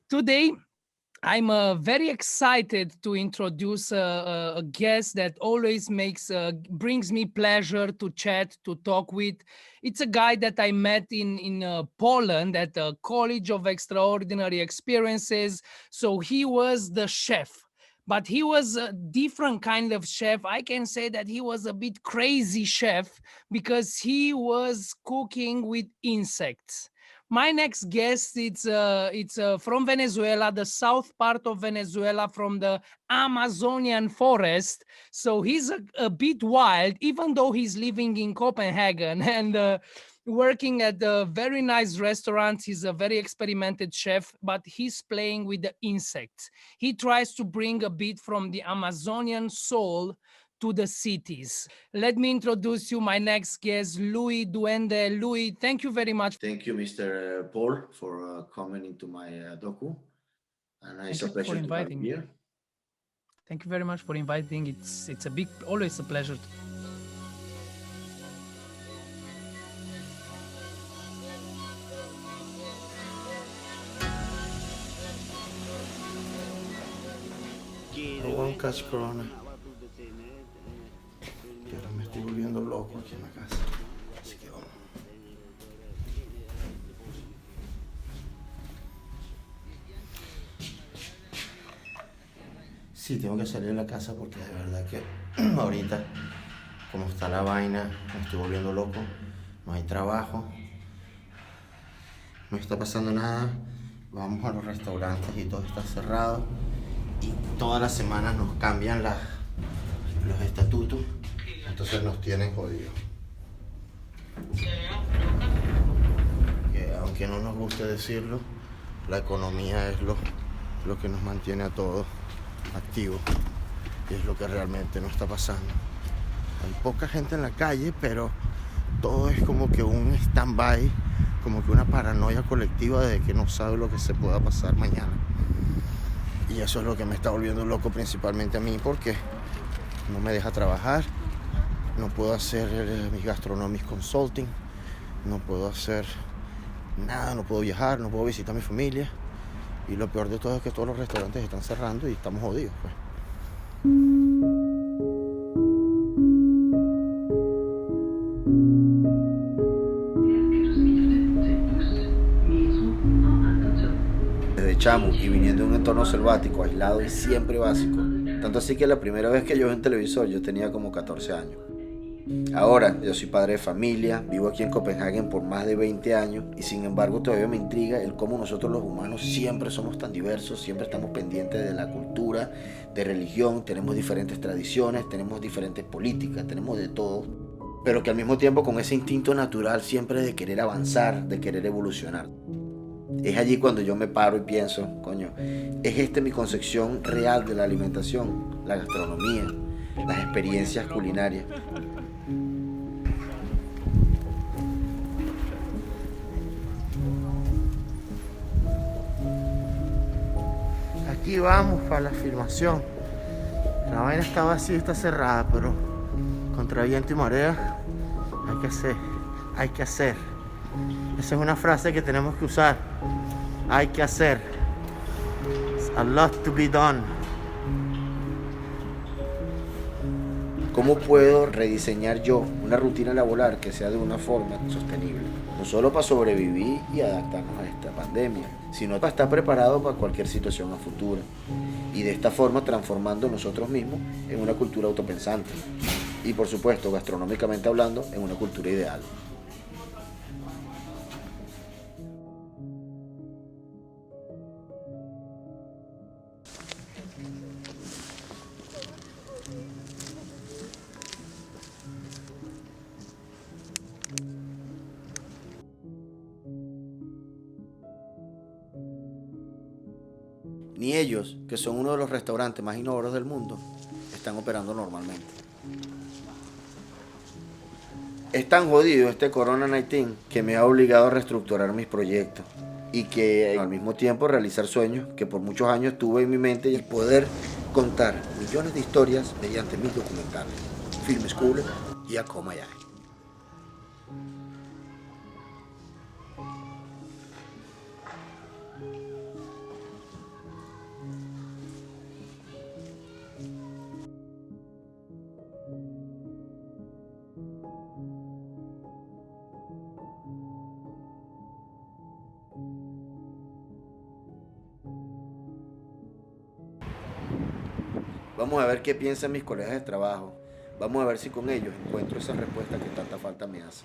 Today, I'm very excited to introduce a guest that always brings me pleasure to chat, to talk with. It's a guy that I met in Poland at a College of Extraordinary Experiences. So he was the chef, but he was a different kind of chef. I can say that he was a bit crazy chef because he was cooking with insects. My next guest, it's from Venezuela, the south part of Venezuela, from the Amazonian forest. So he's a bit wild, even though he's living in Copenhagen and working at a very nice restaurant. He's a very experimented chef, but he's playing with the insects. He tries to bring a bit from the Amazonian soul to the cities. Let me introduce you my next guest, Lui Duende. Lui, thank you very much. Thank you, Mr. Paul, for coming into my docu, and it's Thank a you for pleasure to have inviting you me. here. Thank you very much for inviting. It's a big, always a pleasure. I won't catch corona, pero me estoy volviendo loco aquí en la casa. Así que vamos. Sí, tengo que salir de la casa porque de verdad que ahorita, como está la vaina, me estoy volviendo loco. No hay trabajo, no está pasando nada. Vamos a los restaurantes y todo está cerrado. Y todas las semanas nos cambian los estatutos. Entonces nos tienen jodidos. Que aunque no nos guste decirlo, la economía es lo que nos mantiene a todos activos. Y es lo que realmente nos está pasando. Hay poca gente en la calle, pero todo es como que un stand-by, como que una paranoia colectiva de que no sabe lo que se pueda pasar mañana. Y eso es lo que me está volviendo loco principalmente a mí, porque no me deja trabajar, no puedo hacer mis gastronomic consulting, no puedo hacer nada, no puedo viajar, no puedo visitar a mi familia. Y lo peor de todo es que todos los restaurantes están cerrando y estamos jodidos, pues. Desde chamo y viniendo de un entorno selvático, aislado y siempre básico. Tanto así que la primera vez que yo vi un televisor yo tenía como 14 años. Ahora yo soy padre de familia, vivo aquí en Copenhagen por más de 20 años y sin embargo todavía me intriga el cómo nosotros los humanos siempre somos tan diversos, siempre estamos pendientes de la cultura, de religión, tenemos diferentes tradiciones, tenemos diferentes políticas, tenemos de todo, pero que al mismo tiempo con ese instinto natural siempre de querer avanzar, de querer evolucionar. Es allí cuando yo me paro y pienso, coño, ¿es esta mi concepción real de la alimentación, la gastronomía, las experiencias culinarias? Aquí vamos para la filmación. La vaina está vacía, está cerrada, pero contra viento y marea hay que hacer. Esa es una frase que tenemos que usar. Hay que hacer. A lot to be done. ¿Cómo puedo rediseñar yo una rutina laboral que sea de una forma sostenible? No solo para sobrevivir y adaptarnos a esta pandemia, sino para estar preparado para cualquier situación a futuro. Y de esta forma transformando nosotros mismos en una cultura autopensante. Y por supuesto, gastronómicamente hablando, en una cultura ideal. Ni ellos, que son uno de los restaurantes más innovadores del mundo, están operando normalmente. Es tan jodido este Corona 19 que me ha obligado a reestructurar mis proyectos y que al mismo tiempo realizar sueños que por muchos años tuve en mi mente y poder contar millones de historias mediante mis documentales, Film School y a Coma ya. Vamos a ver qué piensan mis colegas de trabajo. Vamos a ver si con ellos encuentro esa respuesta que tanta falta me hace.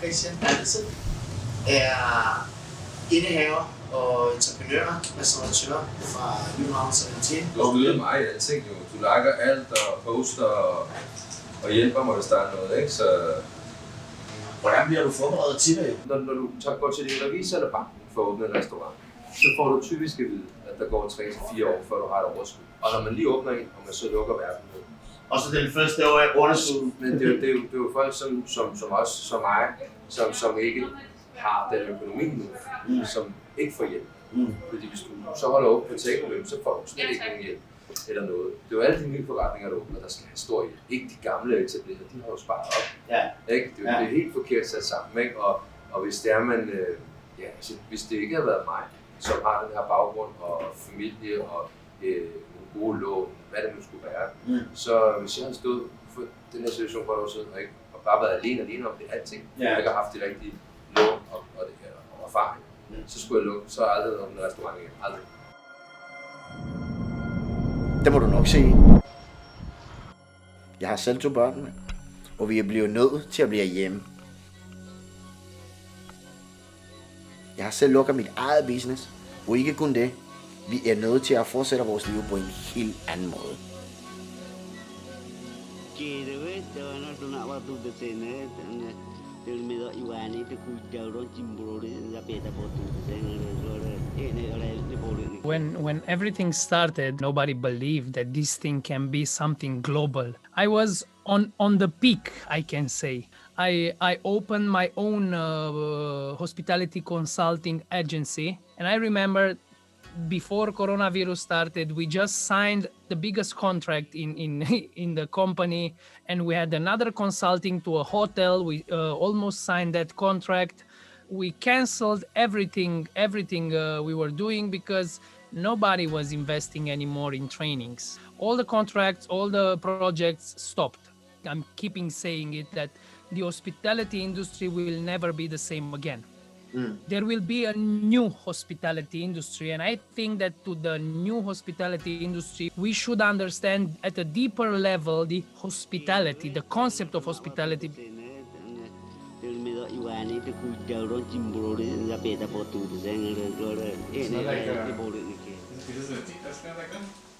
Christian Hansen er indehaver og entreprenør, restauratør fra København 17. Du støtter mig i alting jo. Du liker alt og poster og hjælper mig, hvis der er noget, ikke? Så Hvordan bliver du forberedt til det? når du går til din revisor eller banken for at åbne en restaurant, så får du typisk at vide, at der går 3-4 år, før du har et overskud. Og når man lige åbner en, og man så lukker verden ned. Og så den første år er underskud. Men det er jo folk som os, som mig, som ikke har den økonomi nu, som ikke får hjælp. Fordi hvis du så holder op på takeaway, så får du slet ikke nogen hjælp eller noget. Det er jo alle de nye forretninger, der åbner, der skal have stor hjælp. Ikke de gamle etablerede, de har jo sparet op. Ja. Ikke? Det er helt forkert sat sammen. Ikke? Og hvis det er man, hvis det ikke havde været mig, som har den her baggrund og familie og nogle gode lån, hvad det nu skulle være, så hvis jeg havde stået for den her situation for et år siden, og bare været alene om det alting, og ikke har haft de rigtige lån og det her og erfaring, så skulle jeg lukke, så har jeg aldrig været en restaurant igen. Aldrig. Det må du nok se. Jeg har selv 2 børn, og vi er blevet nødt til at blive hjemme. Jeg har selv lukket mit eget business, og ikke kun det. Vi er nødt til at fortsætte vores liv på en helt anden måde. When everything started, nobody believed that this thing can be something global. I was on the peak, I can say. I opened my own hospitality consulting agency, and I remember before coronavirus started, we just signed the biggest contract in the company, and we had another consulting to a hotel. We almost signed that contract. We canceled everything we were doing because nobody was investing anymore in trainings. All the contracts, all the projects stopped. I'm keeping saying it that the hospitality industry will never be the same again. There will be a new hospitality industry, and I think that to the new hospitality industry, we should understand at a deeper level the hospitality, the concept of hospitality.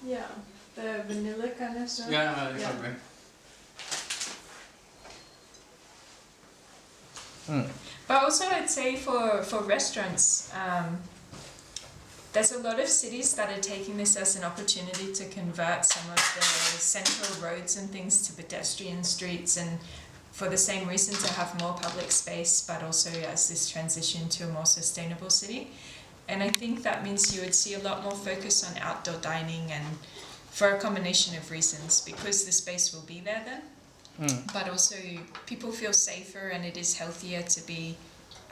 Yeah, the vanilla kind of stuff. Yeah, exactly. But also I'd say for restaurants, there's a lot of cities that are taking this as an opportunity to convert some of the central roads and things to pedestrian streets, and for the same reason to have more public space, but also as this transition to a more sustainable city. And I think that means you would see a lot more focus on outdoor dining, and for a combination of reasons, because the space will be there then. But also people feel safer, and it is healthier to be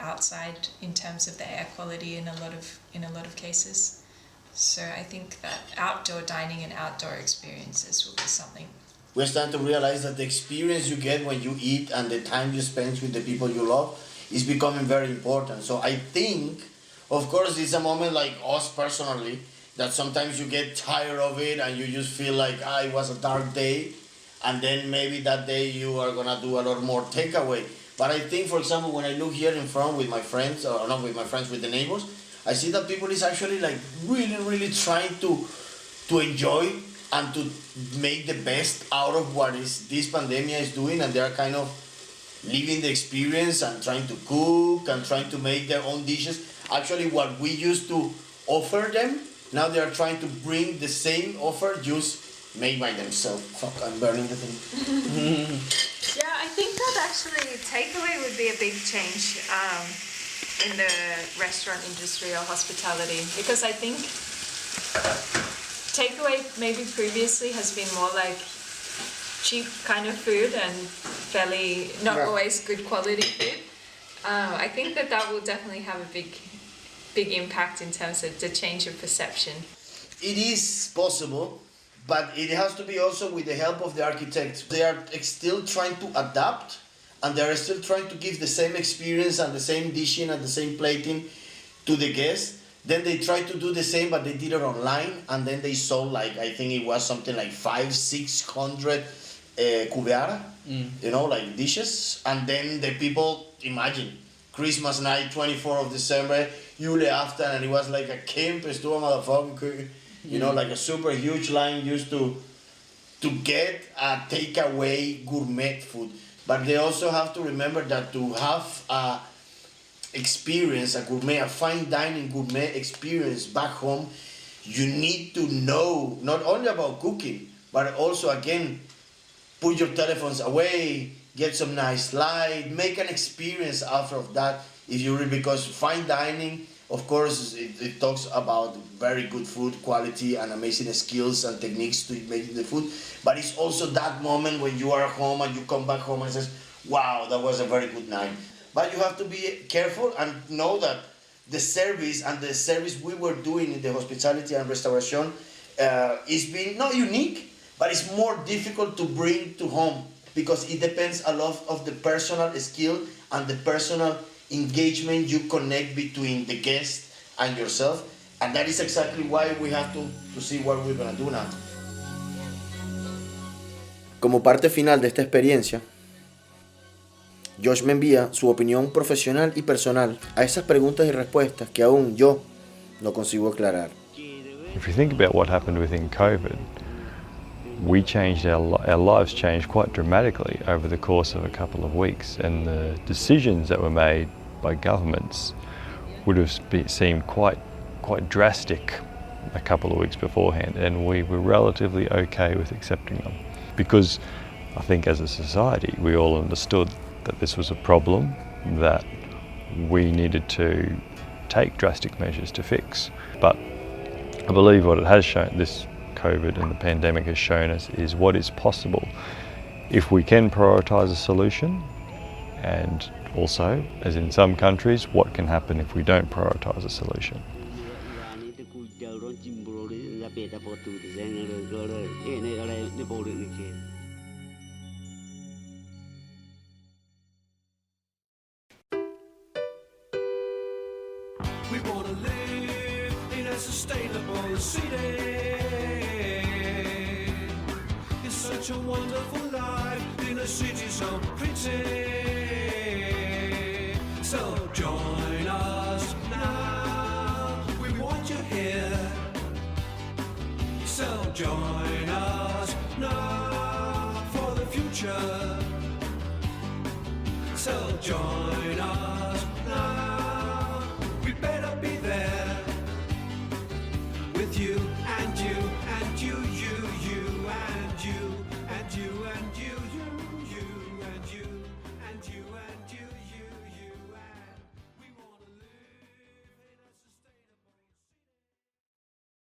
outside in terms of the air quality in a lot of cases. So I think that outdoor dining and outdoor experiences will be something. We're starting to realize that the experience you get when you eat and the time you spend with the people you love is becoming very important. So I think, of course, it's a moment like us personally, that sometimes you get tired of it and you just feel like, it was a dark day. And then maybe that day you are gonna do a lot more takeaway. But I think, for example, when I look here in front with my friends, or not with my friends, with the neighbors, I see that people is actually like really trying to enjoy and to make the best out of what is this pandemic is doing, and they are kind of living the experience and trying to cook and trying to make their own dishes. Actually, what we used to offer them, now they are trying to bring the same offer, just made by themselves. Fuck, I'm burning the thing. Yeah, I think that actually takeaway would be a big change in the restaurant industry or hospitality, Because I think takeaway maybe previously has been more like cheap kind of food and fairly not always good quality food. I think that will definitely have a big impact in terms of the change of perception. It is possible, but it has to be also with the help of the architects. They are still trying to adapt, and they are still trying to give the same experience and the same dishing and the same plating to the guests. Then they tried to do the same, but they did it online, and then they sold like, I think it was something like 500-600 cubeara, you know, like dishes. And then the people, imagine, Christmas night, 24th of December, Jule after, and it was like a camp, store motherfucking, you know, like a super huge line used to get a takeaway gourmet food. But they also have to remember that to have a experience, a gourmet, a fine dining gourmet experience back home, you need to know not only about cooking, but also, again, put your telephones away, get some nice light, make an experience out of that. If you really, because fine dining, of course, it talks about very good food quality and amazing skills and techniques to make the food, but it's also that moment when you are home and you come back home and says, wow, that was a very good night. But you have to be careful and know that the service we were doing in the hospitality and restoration is being not unique, but it's more difficult to bring to home because it depends a lot of the personal skill and the personal engagement you connect between the guest and yourself, and that is exactly why we have to see what we're going to do now. Como parte final de esta experiencia, Josh me envía su opinión profesional y personal a esas preguntas y respuestas que aún yo no consigo aclarar. If you think about what happened within COVID, we changed our lives changed quite dramatically over the course of a couple of weeks, and the decisions that were made by governments would have seemed quite drastic a couple of weeks beforehand, and we were relatively okay with accepting them because I think as a society we all understood that this was a problem that we needed to take drastic measures to fix. But I believe what it has shown, this COVID and the pandemic has shown us, is what is possible if we can prioritise a solution, and also, as in some countries, what can happen if we don't prioritise a solution. We want to live in a sustainable city. It's such a wonderful life in a city so pretty. So join us now, we want you here. So join us now for the future. So join us.